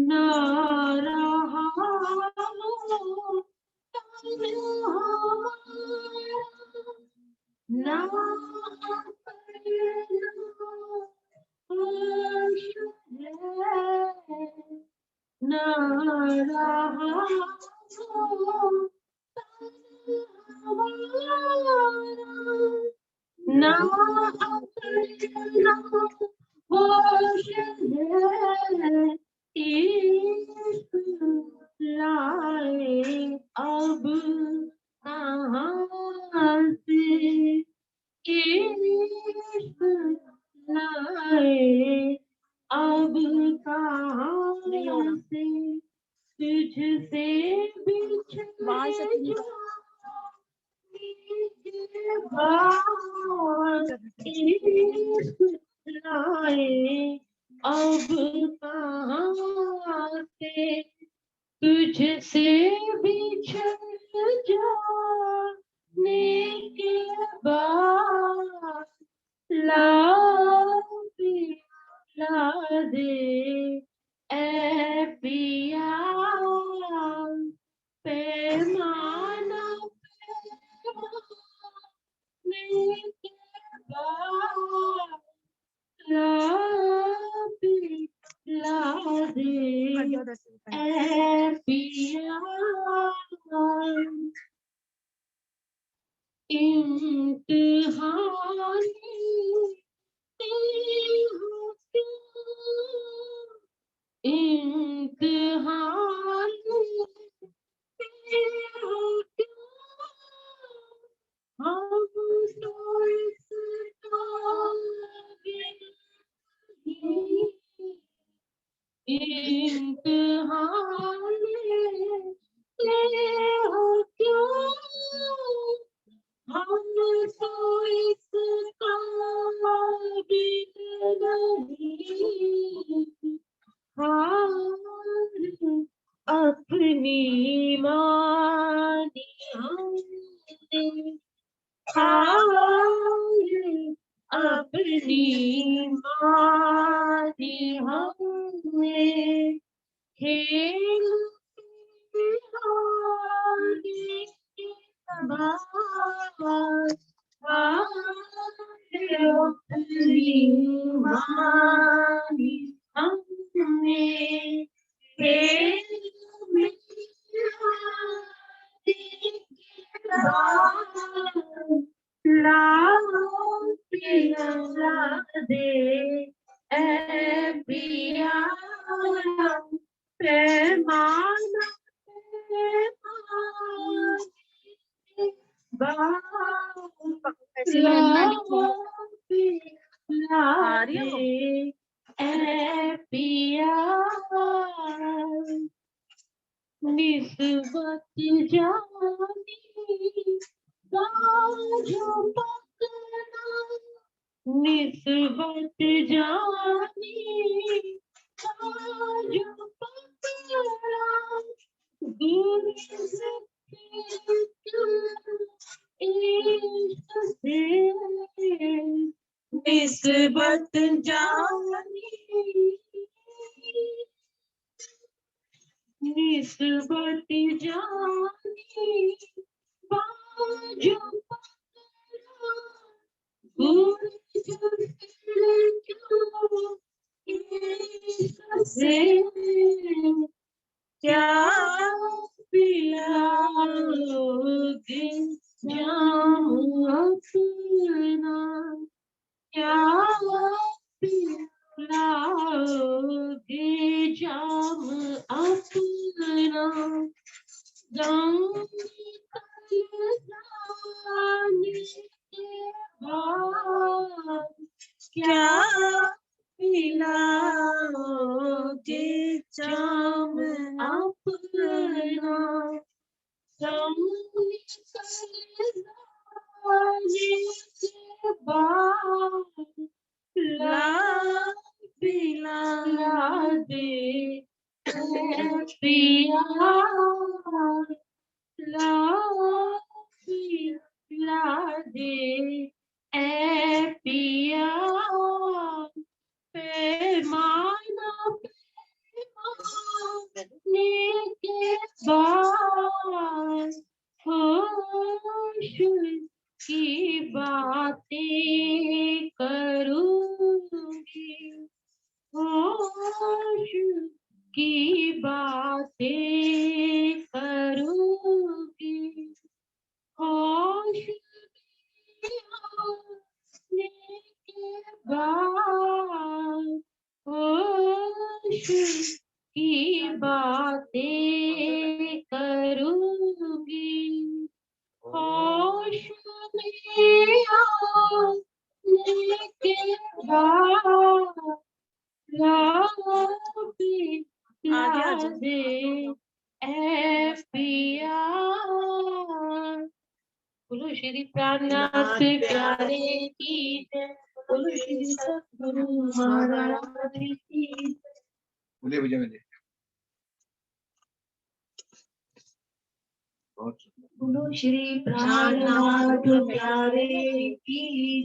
ना रहा ना ना रहा ना अपना होश है इश्क लाए अब कहाँ से इश्क लाए अब कहाँ से तुझसे बिछड़े लाए अब कहाँ से तुझसे बिछड़ जाने के बाद ला दे ए पिया पैमाना अपनी मानी हमने अपनी मानी हमने खेल अपनी मानी हमने दे ए पिया पैमाना पिया निस्बत जानी बाजू पकना निस्बत जानी बाजू पकना दूर से निस्बत जानी निस्बत जानी बाजू पकना दूर से क्या पिलाओगे जाम अपना क्या पिलाओगे जाम अपना गम जाने के बाद क्या पिलाओगे जाम अपना दे ऐ पिया, पैमाना पैमाने के बाद होश की बातें करूंगी, होश की बातें करूंगी, होश में आने के बाद होश की बातें करूंगी, होश में आने के बाद दे ऐ पिया। बोलो श्री प्राणनाथ प्यारे की जय, बोलो श्री सद्गुरु महाराज की जय। बोलिए भैया मेरे बोलो श्री प्राणनाथ प्यारे की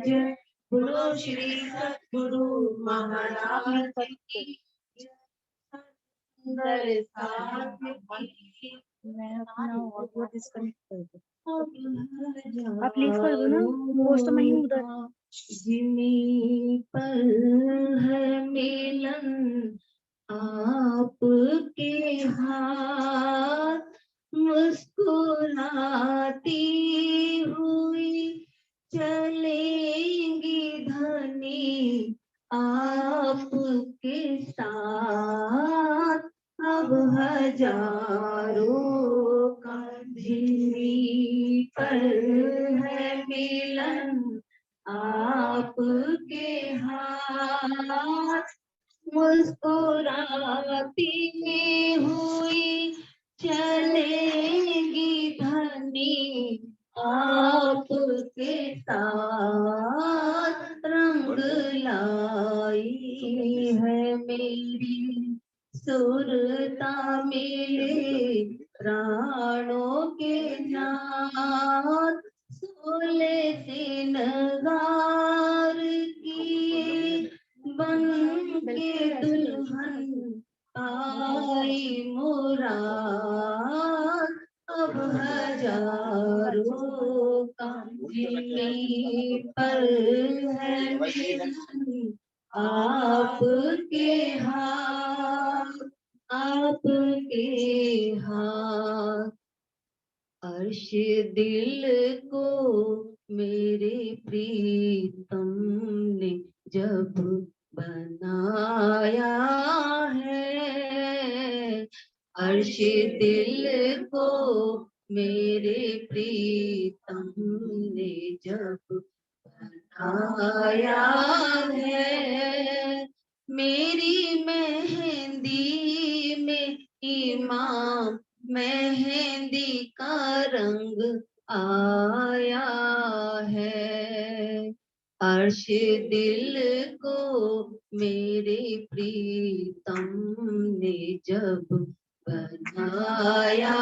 जय, बोलो श्री सद्गुरु महाराज की जय। सुंदर साथ की मैं अपना ऑडियो डिस्कनेक्ट कर दूं। आप प्लीज कर दो ना, वॉइस तो मैं ही उधर। जिमी पर है मिलन आपके हाथ, मुस्कुराती हुई चलेंगी धनी आपके साथ। अब हजारों का जिमी पर है मिलन आपके हाथ, मुस्कुराती हुई चलेंगी धनी आपके साथ। रंग लाई है मेरी सुरता मेरे प्राणों के नाथ, सोले सिनगार किए बन के दुल्हन आई मुराद। अब हजारों का जिमी पर है मिलन आपके हाथ, आपके हाथ। अर्श दिल को मेरे प्रीतम ने जब बनाया है, अर्श दिल को मेरे प्रीतम ने जब बनाया है, मेरी मेहंदी में इमाम मेहंदी का रंग आया है। अर्श दिल को मेरे प्रीतम ने जब बनाया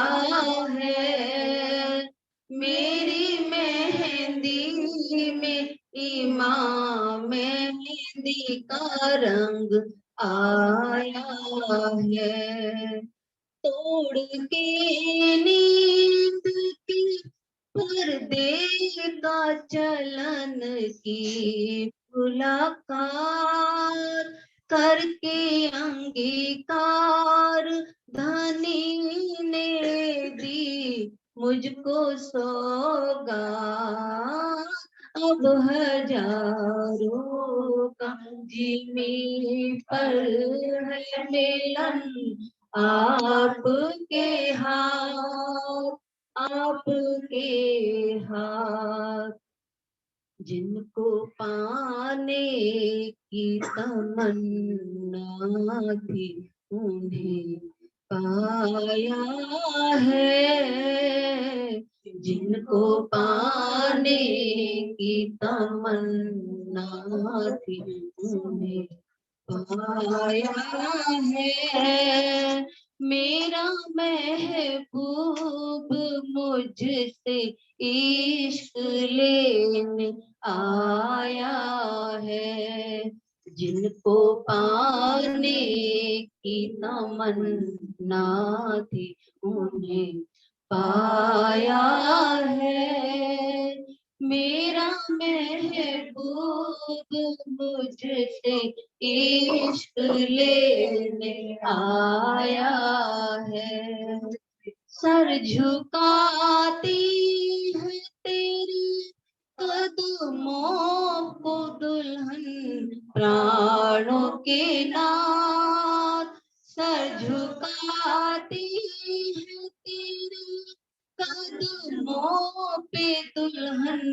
है, मेरी मेहंदी में इमाम मेहंदी का रंग आया है। तोड़ के नींद की पर्दे का चलन की मुलाकात करके अंगीकार धनी ने दी मुझको सौगात। अब हजारों का जिमी पर है मिलन आपके हाथ, आपके हाथ। जिनको पाने की तमन्ना थी उन्हें पाया है, जिनको पाने की तमन्ना थी उन्हें पाया है। मेरा महबूब मुझसे इश्क लेने आया है, जिनको पाने की तमन्ना थी उन्हें पाया है। मेरा महबूब मुझसे इश्क लेने आया है। सर झुकाती है तेरी कदमों को दुल्हन प्राणों के नाथ, सर झुकाती है तेरी कदमों पे दुल्हन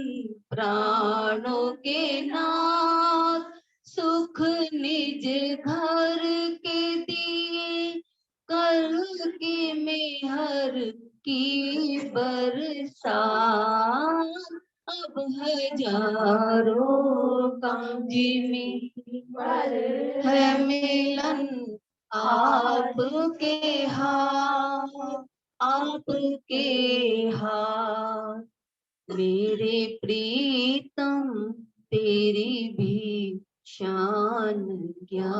प्राणों के नाथ। सुख निज घर के दिए कर के मेहर की बरसात, अब हजारों का जिमी पर है मिलन आपके हाथ, आपके हाथ। मेरे प्रीतम तेरी भी शान क्या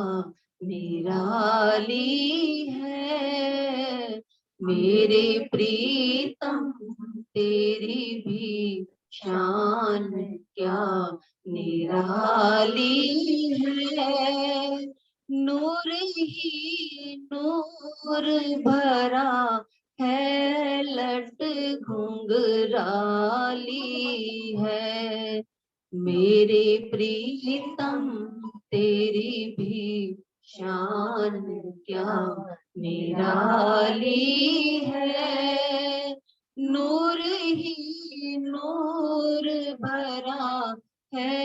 निराली है, मेरे प्रीतम तेरी भी शान क्या निराली है। नूर ही नूर भरा है, लट घुंघराली है, मेरे प्रीतम तेरी भी शान क्या निराली है। नूर ही नूर भरा है,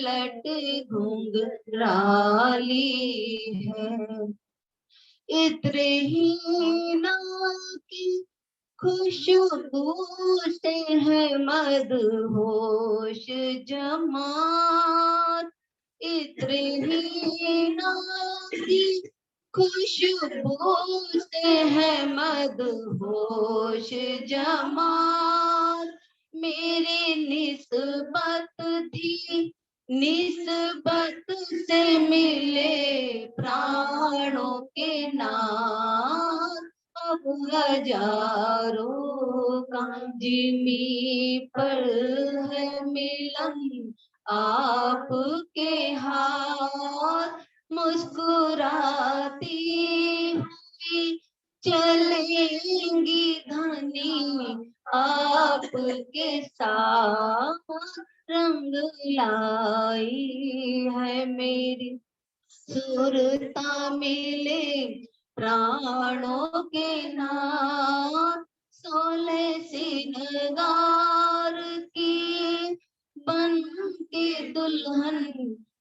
लट घुंघराली है। इत्र ही ना की खुशबू से है मदहोश जमात, इत्र ही ना की खुशबू से है मदहोश जमात। मेरे निस्बत थी निस्बत से मिले प्राणों के नाथ, अब हजारों का जिमी पर है मिलन आपके हाथ। मुस्कुराती हुई चलेंगी धनी आपके साथ, रंग लाई है मेरी सुरता मिले प्राणों के नाथ। 16 सिंगार की बन के दुल्हन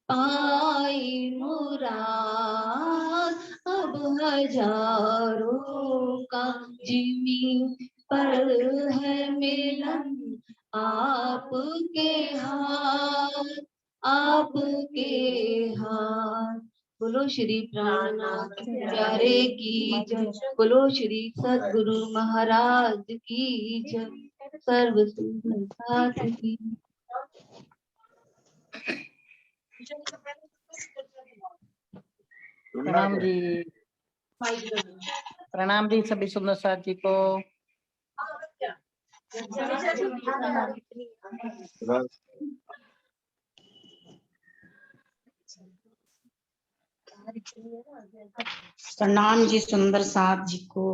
पाई मुराद, अब हजारों का जिमी पर है मिलन आपके हाथ, आपके हाथ। बोलो श्री प्राणनाथ प्यारे की जय, बोलो श्री सद्गुरु महाराज की जय, सर्व सिद्ध साथ की। प्रणाम जी, प्रणाम जी सभी सुंदर साथ जी को। प्रणाम जी सुंदर साथ जी को।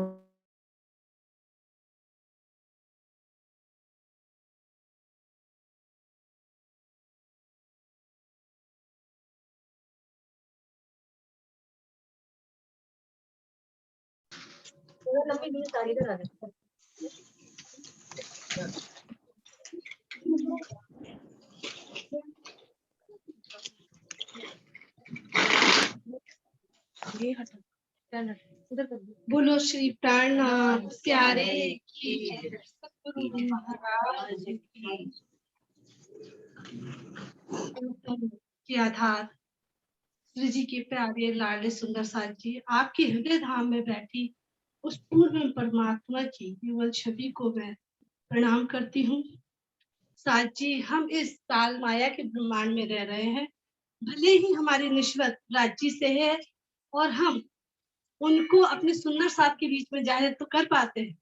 बोलो श्री प्राणनाथ प्यारे की जय, सद्गुरु महाराज की आधार श्री जी के प्यारे लाडले सुंदर साथ जी आपके हृदय धाम में बैठी उस पूर्ण परमात्मा की केवल छवि को मैं प्रणाम करती हूँ। साथ जी, हम इस काल माया के ब्रह्मांड में रह रहे हैं, भले ही हमारी निस्बत राज्य से है और हम उनको अपने सुंदर साथ के बीच में जाहिर तो कर पाते हैं,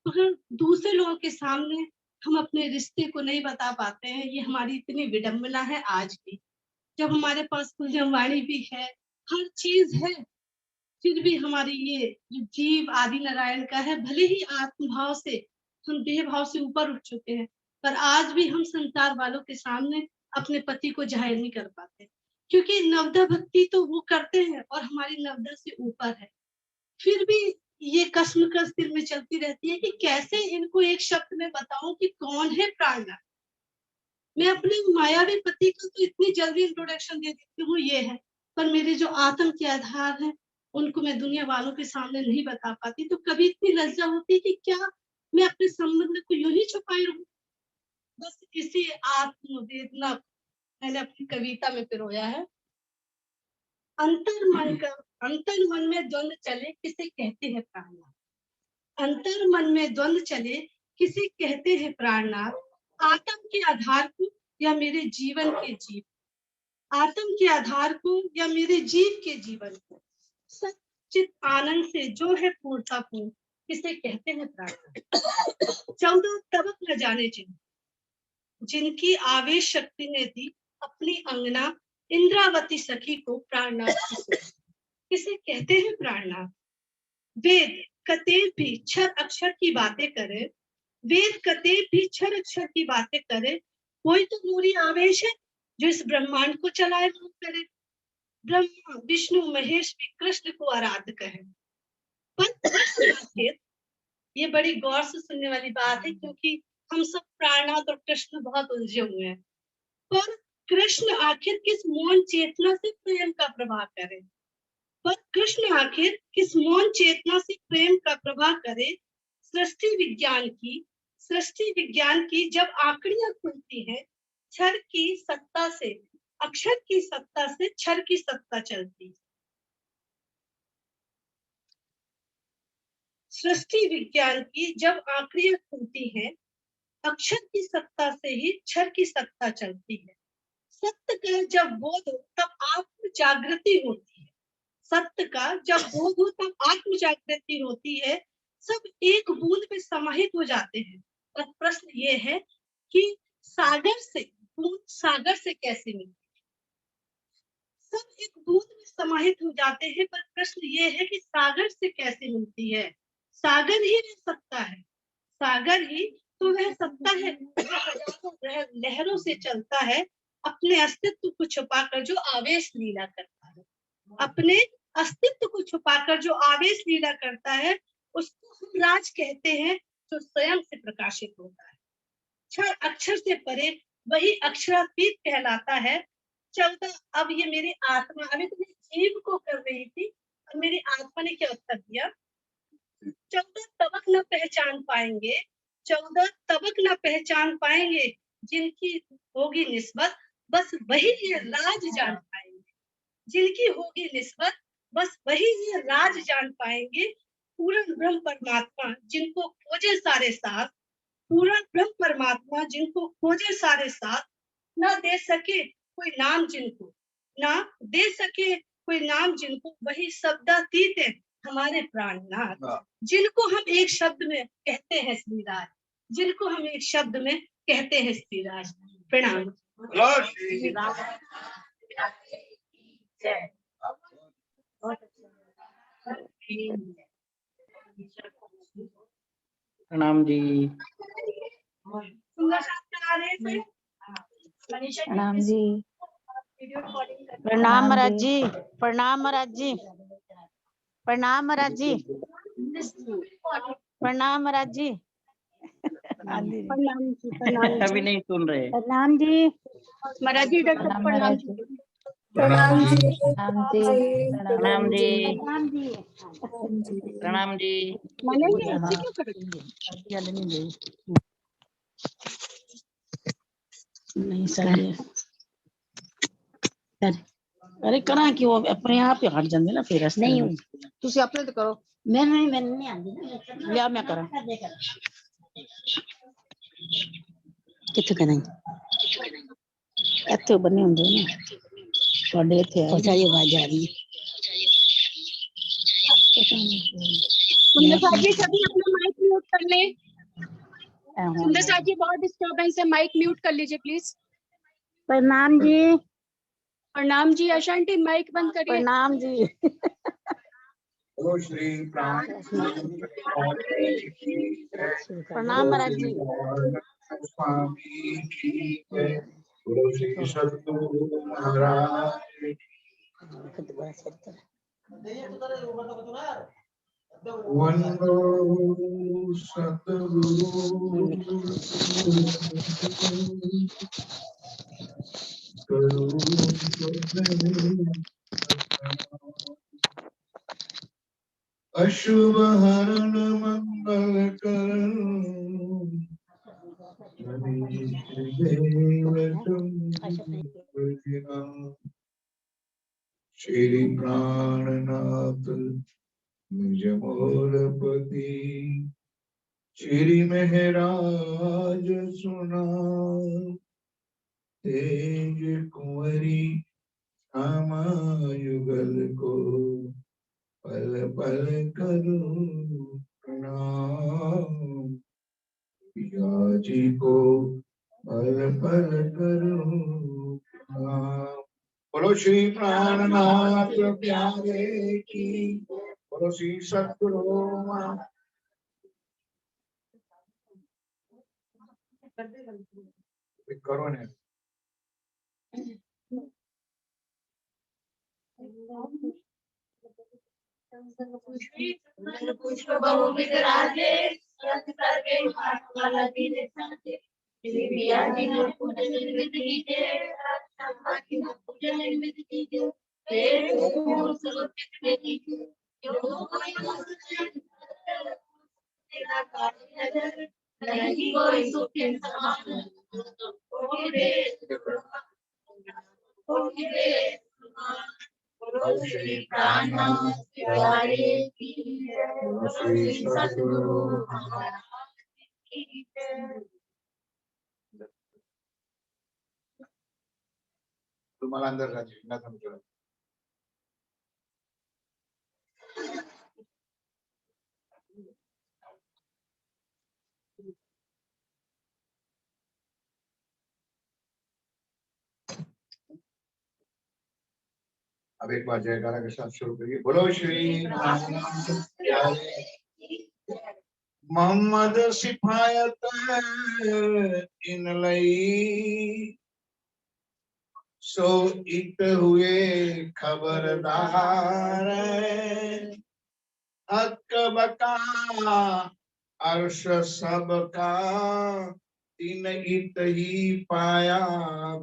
मगर दूसरे लोगों के सामने हम अपने रिश्ते को नहीं बता पाते हैं। ये हमारी इतनी विडंबना है आज भी, जब हमारे पास कुलजम वाणी भी है, हर चीज है, फिर भी हमारी ये जो जीव आदि नारायण का है, भले ही आत्मभाव से हम देह भाव से ऊपर उठ चुके हैं, पर आज भी हम संसार वालों के सामने अपने पति को जाहिर नहीं कर पाते, क्योंकि नवदा भक्ति तो वो करते हैं और हमारी नवदा से ऊपर है। फिर भी ये कश्मकश दिल में चलती रहती है कि कैसे इनको एक शब्द में बताऊं कि कौन है प्राणनाथ। मैं अपने मायावी पति को तो इतनी जल्दी इंट्रोडक्शन दे देती हूँ, ये है, पर मेरे जो आत्म के आधार है उनको मैं दुनिया वालों के सामने नहीं बता पाती। तो कभी इतनी लज्जा होती कि क्या मैं अपने संबंध को यूं ही छुपाई रहूं। बस इसी आत्मवेदना मैंने अपनी कविता में पिरोया है। अंतर मन में द्वंद चले किसे कहते हैं प्राणनाथ। अंतर मन में द्वंद चले किसे कहते हैं प्राणनाथ। आत्म के आधार को या मेरे जीवन के जीव, आत्म के आधार को या मेरे जीव के जीवन को, सच्चित आनंद से जो है पूर्णता पूर्ण किसे कहते हैं प्राणनाथ। 14 तबक न जाने जिनकी आवेश शक्ति ने दी अपनी अंगना इंद्रावती सखी को प्राणनाथ किसे कहते हैं प्राणनाथ। वेद कतेब भी क्षर अक्षर की बातें करे, वेद कतेब भी क्षर अक्षर की बातें करे, कोई तो नूरी आवेश है जो इस ब्रह्मांड को चलाए करे। ब्रह्मा विष्णु महेश भी कृष्ण को आराध्य कहे, पर ये बड़ी गौर से सुनने वाली बात है, क्योंकि हम सब प्राणनाथ और कृष्ण बहुत उलझे हुए हैं। पर कृष्ण आखिर किस मौन चेतना से प्रेम का प्रवाह करे, पर कृष्ण आखिर किस मौन चेतना से प्रेम का प्रवाह करे। सृष्टि विज्ञान की जब आंकड़ियां खुलती हैं, क्षर की सत्ता से अक्षर की सत्ता से क्षर की सत्ता चलती है। सृष्टि विज्ञान की जब आंकड़ियां खुलती हैं, अक्षर की सत्ता से ही क्षर की सत्ता चलती है। सत्य का जब बोध हो तब आत्म जागृति होती है, सत्य का जब बोध हो तब आत्म जागृति होती है। सब एक बूंद में समाहित हो जाते हैं। और प्रश्न ये है कि सागर से बूंद सागर से कैसे मिलती है। सब एक बूंद में समाहित हो जाते हैं, पर प्रश्न ये है कि सागर से कैसे मिलती है। सागर ही वह सत्ता है, सागर ही तो वह सत्ता है जो हजारों लहरों से चलता है, अपने अस्तित्व को छुपाकर जो आवेश लीला करता है। अपने अस्तित्व को छुपाकर जो आवेश लीला करता है, उसको हम राज कहते हैं, जो स्वयं से प्रकाशित होता है। क्षर अक्षर से परे वही अक्षरातीत कहलाता है। 14 अब ये मेरी आत्मा, अभी तो मैं जीव को कर रही थी और मेरी आत्मा ने क्या उत्तर दिया। 14 तबक न पहचान पाएंगे, 14 तबक न पहचान पाएंगे, जिनकी होगी निस्बत बस वही ये राज जान पाएंगे। जिनकी होगी निस्बत बस वही ये राज जान पाएंगे। पूर्ण ब्रह्म परमात्मा जिनको खोजे सारे साथ, पूर्ण ब्रह्म परमात्मा जिनको खोजे सारे साथ, ना दे सके कोई नाम जिनको, ना दे सके कोई नाम जिनको, वही शब्दातीत है हमारे प्राणनाथ। जिनको हम एक शब्द में कहते हैं श्रीराज, जिनको हम एक शब्द में कहते हैं श्रीराज। प्रणाम। प्रणाम जी। प्रणाम जी। प्रणाम महाराज जी, प्रणाम महाराज जी, प्रणाम महाराज जी, प्रणाम महाराज जी। अभी नहीं सुन रहे। प्रणाम जी महाराज जी, डॉक्टर प्रणाम जी। प्रणाम जी। प्रणाम जी। प्रणाम जी। प्रणाम जी। प्रणाम जी। नहीं सर, अरे करा कि वो अपने आप ही हट जाते ना फिर नहीं तुसी अपने तो करो मैंने नहीं आंदी ना लिया मैं करा किथे करें ਇੱਥੇ ਬੰਨੇ ਹੁੰਦੇ ਨੇ ਤੁਹਾਡੇ ਇੱਥੇ ਆ अच्छा ये आवाज आ रही है सुंदर साहब जी सभी अपना माइक म्यूट कर ले। सुंदर साहब जी बहुत डिस्टर्बेंस है, माइक म्यूट कर लीजिए प्लीज। प्रणाम जी प्रणाम जी। आशा आंटी माइक बंद करिए। प्रणाम जी बोलो श्री प्राण प्रणाम महाराज जी स्वामी की जय। बोलो श्री सद्गुरु महाराज वंदो सद्गुरु करो अशुभ हरण मंगल करण श्री प्राणनाथ निज मोरपति श्री महराज सुना तेज कुंवरी युगल को पल पल करो प्रणाम पिया जी को पल पल करो प्रणाम। बोलो श्री प्राणनाथ प्यारे की बोलो श्री सद्गुरु करो ने पुष्प बहुविध राजे सर्वे वाला दीने साथे श्री बियाजी ने पूजन निर्मित कीजिए ब्रह्मा की पूजन निर्मित कीजिए हे गुरु सुरक्षित कीजिए जो कोई तेरा कार्य नजर नहीं कोई सुख इंसान कोई देश कोई देश बोलो श्री प्राणनाथ प्यारे की जय। बोलो श्री सद्गुरु महाराज की जय। तुम्हाला अंदर जाते ना समझो अब एक बार जयकारा के साथ शुरू करिए। बोलो श्री मोहम्मद सिफायत इन लई सो इत हुए खबरदार हक बका अर्श सबका तीन इत ही पाया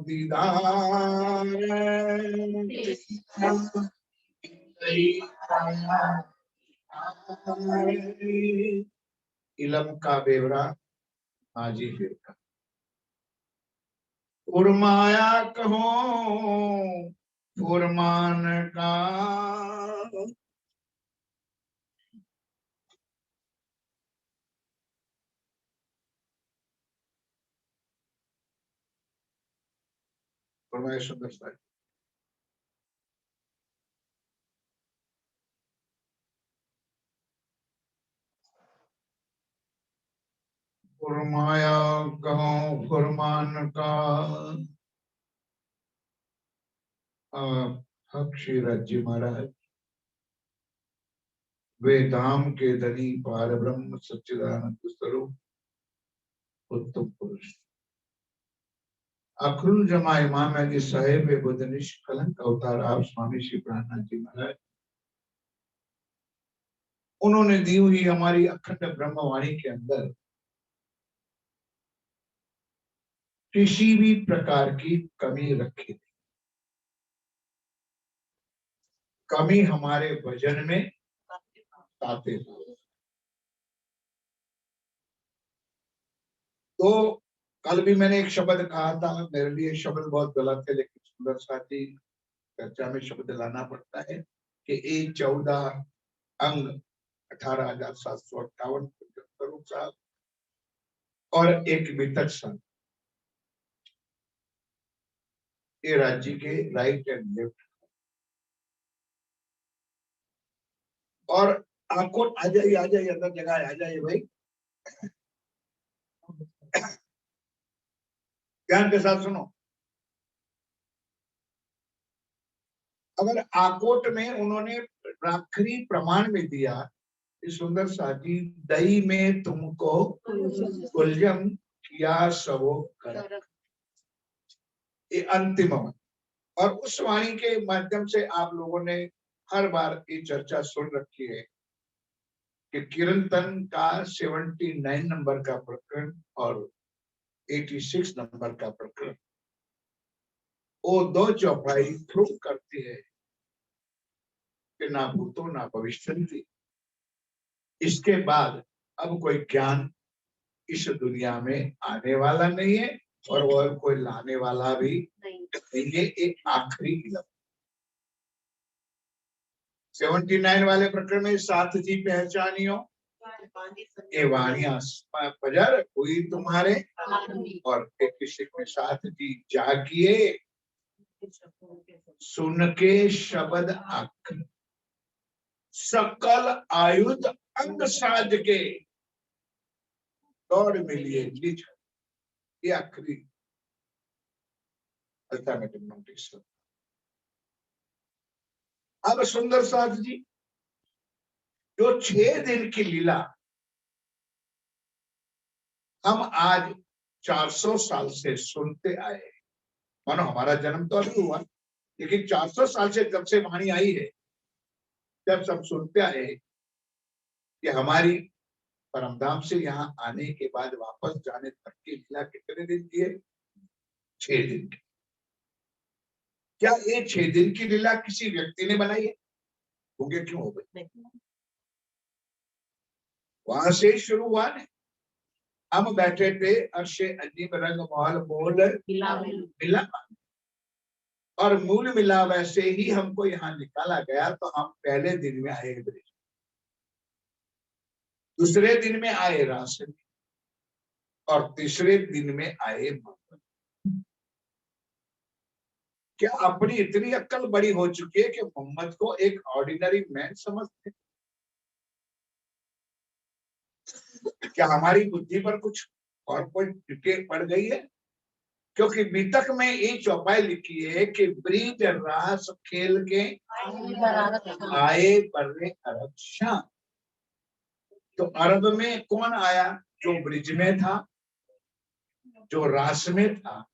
दीदार इलम का बेवरा हाजी फिर का फुरमाया कहो फुरमान का फरमाया सुंदर साहब फरमाया कहो फुरमान का हक श्री राज्य महाराज वे धाम के धनी पार ब्रह्म सच्चिदानंद स्वरूप उत्तम पुरुष अखरुल जमा इमाम अली साहेब बुद्धनिश कलंक अवतार आप स्वामी श्री प्राणनाथ जी महाराज उन्होंने दी हुई हमारी अखंड ब्रह्मवाणी के अंदर किसी भी प्रकार की कमी रखी थी। कमी हमारे भजन में आते थे। तो कल भी मैंने एक शब्द कहा था, मेरे लिए शब्द बहुत गलत है, लेकिन सुंदर साथी चर्चा में शब्द लाना पड़ता है कि एक 14 अंग 18,758 करोड़ साहब और एक वितक सन, ये राज्य के राइट एंड लेफ्ट। और आपको आ जाइए अंदर जगह आ जाइए भाई, ध्यान के साथ सुनो। अगर आकोट में उन्होंने आखिरी प्रमाण में दिया कि सुंदर साजी दही में तुमको कुलजम किया सबो कर, ये अंतिम। और उस वाणी के माध्यम से आप लोगों ने हर बार ये चर्चा सुन रखी है कि कीर्तन का 79 नंबर का प्रकरण और 86 नंबर का प्रकरण, वो 2 चौपाई प्रूव करती है कि ना भूतो ना भविष्यन्ति, इसके बाद अब कोई ज्ञान इस दुनिया में आने वाला नहीं है और वो कोई लाने वाला भी नहीं है। एक आखिरी इलम 79 वाले प्रकरण में 7 जी पहचानियो, ये वाणियां पजर हुई तुम्हारे, और 81 में 7 जी जागिए सुन के शब्द आख, सकल आयुध अंग साज के दौड़ मिलिए निज, ये आखिरी अल्टरनेटिव नोटिस। अब सुंदर साथ जी जो 6 दिन की लीला हम आज 400 साल से सुनते आए, मानो हमारा जन्म तो अभी हुआ, लेकिन 400 साल से जब से वाणी आई है, जब सब सुनते आए कि हमारी परमधाम से यहाँ आने के बाद वापस जाने तक की लीला कितने दिन की है? 6 दिन की। क्या ये 6 दिन की लीला किसी व्यक्ति ने बनाई है? होंगे क्यों हो गए? वहां से शुरू हुआ ने, हम बैठे थे अर्शे अजीब रंग महल मोल मिला, और मूल मिला वैसे ही हमको यहाँ निकाला गया। तो हम पहले दिन में आए ब्रिज, दूसरे दिन में आए रासन, और तीसरे दिन में आए मोहम्मद। क्या अपनी इतनी अक्ल बड़ी हो चुकी है कि मोहम्मद को एक ऑर्डिनरी मैन समझते? क्या हमारी बुद्धि पर कुछ और कोई टिके पड़ गई है? क्योंकि बीतक में ये चौपाई लिखी है कि ब्रीज रास खेल के आए बर्रे अरब शाम। तो अरब में कौन आया? जो ब्रिज में था, जो रास में था,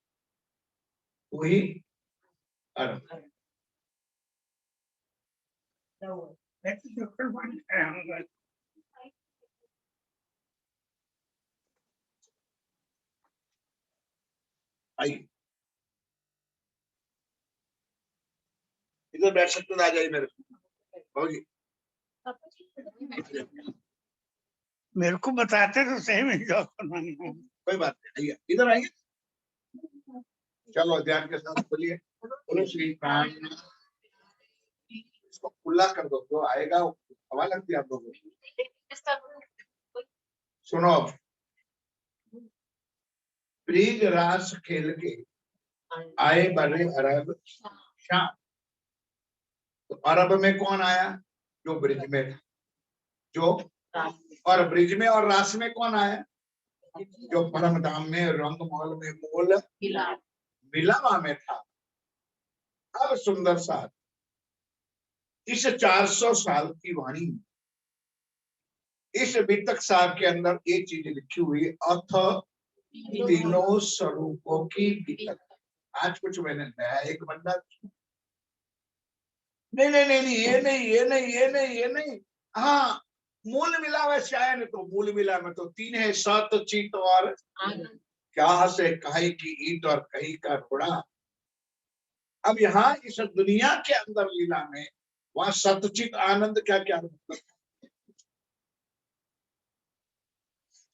वही अरब। आइए इधर बैठ सकते, आ जाइए मेरे मेरे को बताते तो सही में जाओ, कोई बात नहीं, आइए इधर आइए। चलो ध्यान के साथ बोलिए, बोलो श्री प्राण। इसको खुला कर दो, जो आएगा हवा लगती है आप लोगों को। सुनो, ब्रिज रास खेल के आए बर्रे अरब शाम। तो अरब में कौन आया? जो ब्रिज में था, जो, और ब्रिज में और रास में कौन आया? जो परम धाम में रंग महल में मोल मिलावा में था। अब सुंदर साथ इस 400 साल की वाणी, इस बीतक साहब के अंदर एक चीज लिखी हुई है, अथ तीनों स्वरूपों की बीतक। आज कुछ मैंने नया एक बंदा, नहीं नहीं नहीं ये नहीं ये नहीं ये नहीं ये नहीं, हाँ मूल मिला वैसे आया नहीं। तो मूल मिला में तो 3 है, सत चित और क्या से कहीं की ईट और कहीं का घोड़ा। अब यहाँ इस दुनिया के अंदर लीला में वहां सतचित आनंद क्या क्या मतलब?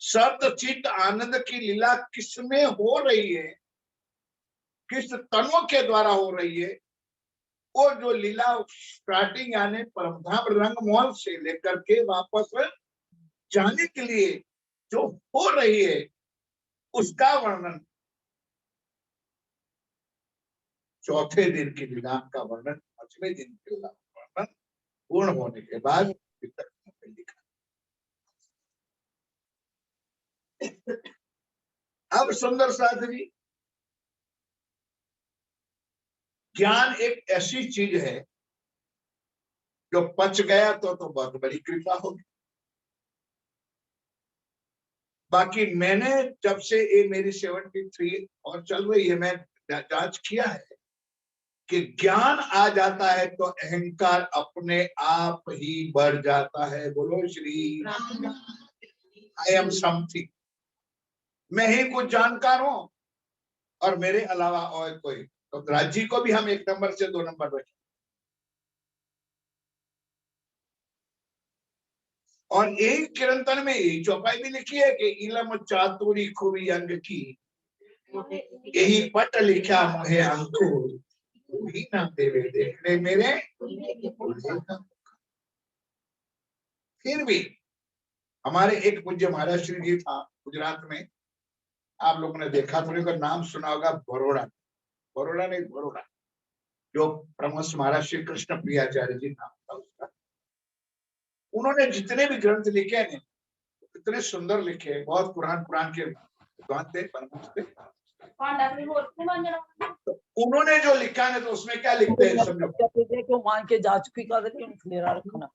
सतचित आनंद की लीला किसमें हो रही है, किस तनों के द्वारा हो रही है? वो जो लीला स्टार्टिंग यानी परमधाम रंगमहल से लेकर के वापस जाने के लिए जो हो रही है उसका वर्णन, चौथे दिन की लीला का वर्णन, पांचवें दिन की लीला का वर्णन पूर्ण होने के बाद लिखा। अब सुंदर शास्त्री, ज्ञान एक ऐसी चीज है जो पच गया तो बहुत बड़ी कृपा होगी। बाकी मैंने जब से ये मेरी 73 और चल रही है, मैं जांच किया है कि ज्ञान आ जाता है तो अहंकार अपने आप ही बढ़ जाता है। बोलो श्री आई एम समथिंग, मैं ही कुछ जानकार हूं और मेरे अलावा और कोई। तो राजी को भी हम 1 नंबर से 2 नंबर रखें। और एक किरंतन में यही चौपाई भी लिखी है कि इलम चातुरी खूबी अंग की, यही पट लिखा मुहे अंकुर, भी ना देवे देखने मेरे। फिर भी हमारे एक पूज्य महाराज श्री जी था गुजरात में, आप लोगों ने देखा थोड़ी का नाम सुना होगा, बरोड़ा, बरोड़ा नहीं बरोड़ा, जो परमहंस महाराज श्री कृष्ण प्रियाचार्य जी नाम था उसका। उन्होंने जितने भी ग्रंथ लिखे हैं इतने सुंदर लिखे, बहुत पुराण के विद्वान थे, परमहंस थे। तो उन्होंने जो लिखा है तो उसमें क्या लिखते हैं समझो, क्यों मान के जा चुकी का खलेरा रखना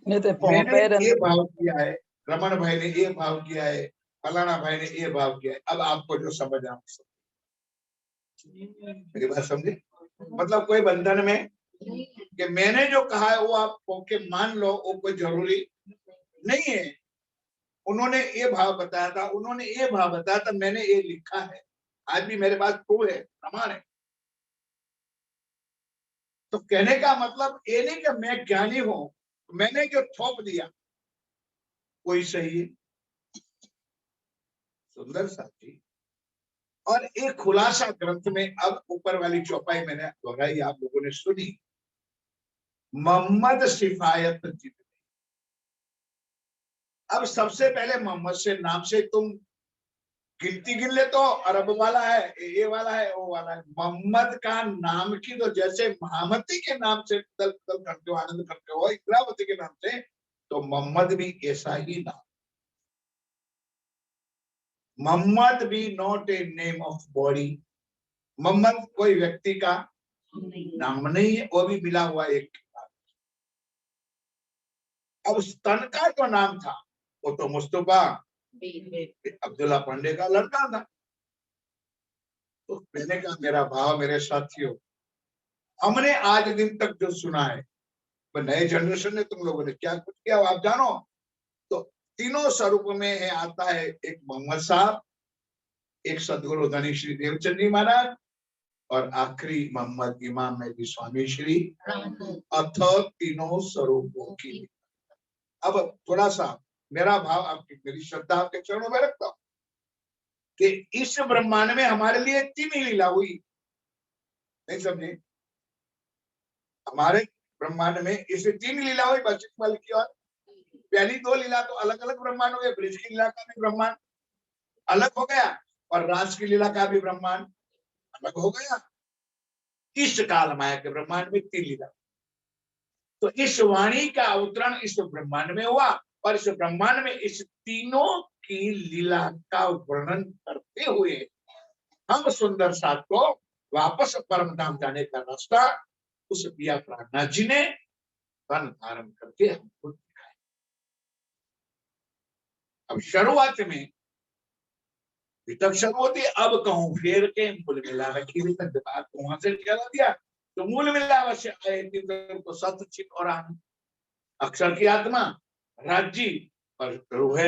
नहीं तो मैंने ये भाव किया है, रमन भाई ने ये भाव किया है, फलाना भाई ने ये भाव किया है। अब आपको जो समझ आ, मेरी बात समझे? मतलब कोई बंधन में कि मैंने जो कहा है वो आप ओके मान लो, वो कोई जरूरी नहीं है। उन्होंने ये भाव बताया था, उन्होंने ये भाव बताया था, मैंने ये लिखा है, आज भी मेरे पास प्रूफ है, प्रमाण है। तो कहने का मतलब ये नहीं कि मैं ज्ञानी हूं, मैंने जो थोप दिया कोई सही है। सुंदर साथी, और एक खुलासा ग्रंथ में, अब ऊपर वाली चौपाई मैंने दोहराई, आप लोगों ने सुनी, मोहम्मद सिफायत जितने। अब सबसे पहले मोहम्मद से नाम से तुम गिनती गिन ले तो अरब वाला है, ये वाला है, वो वाला है। मोहम्मद का नाम की तो जैसे महामती के नाम से दल दल करते हो, आनंद करते हो, इंद्रावती के नाम से, तो मोहम्मद भी ऐसा ही नाम। मोहम्मद भी not a name of body, Mohammad कोई व्यक्ति का नाम नहीं है, वो भी मिला हुआ एक। अब उस तन का जो नाम था वो तो मुस्तफा अब्दुल्ला पांडे का लड़का था। तो कहने का मेरा भाव, मेरे साथियों, हमने आज दिन तक जो सुना है, नए जनरेशन ने तुम लोगों ने क्या कुछ किया आप जानो। तो तीनों स्वरूप में है, आता है एक मोहम्मद साहब, एक सदगुरु धनी श्री देवचंद जी महाराज, और आखिरी मोहम्मद इमाम मेहदी स्वामी श्री, अथ तीनों स्वरूपों की। अब थोड़ा सा मेरा भाव आपकी, मेरी श्रद्धा आपके चरणों में रखता हूं कि इस ब्रह्मांड में हमारे लिए 3 ही लीला हुई। नहीं समझे? हमारे ब्रह्मांड में इसे 3 लीला हुई, बचित बल की। और पहली 2 लीला तो अलग अलग ब्रह्मांड हो गए, ब्रिज की लीला का भी ब्रह्मांड अलग हो गया और राज की लीला का भी ब्रह्मांड अलग हो गया। इस काल माया के ब्रह्मांड में 3 लीला। तो इस वाणी का अवतरण इस ब्रह्मांड में हुआ, और इस ब्रह्मांड में इस तीनों की लीला का वर्णन करते हुए हम सुंदर साथ को वापस परम धाम जाने का रास्ता उस पिया प्रार्थना जी ने तन धारण करके हमको दिखाया। अब शुरुआत में तक शुरू होती, अब कहूं फेर के मूल मिला रखी तक बात वहां से चला दिया। तो मूल मिलावट से आए को सत चित और आनंद, अक्षर की आत्मा, राज्य और रूह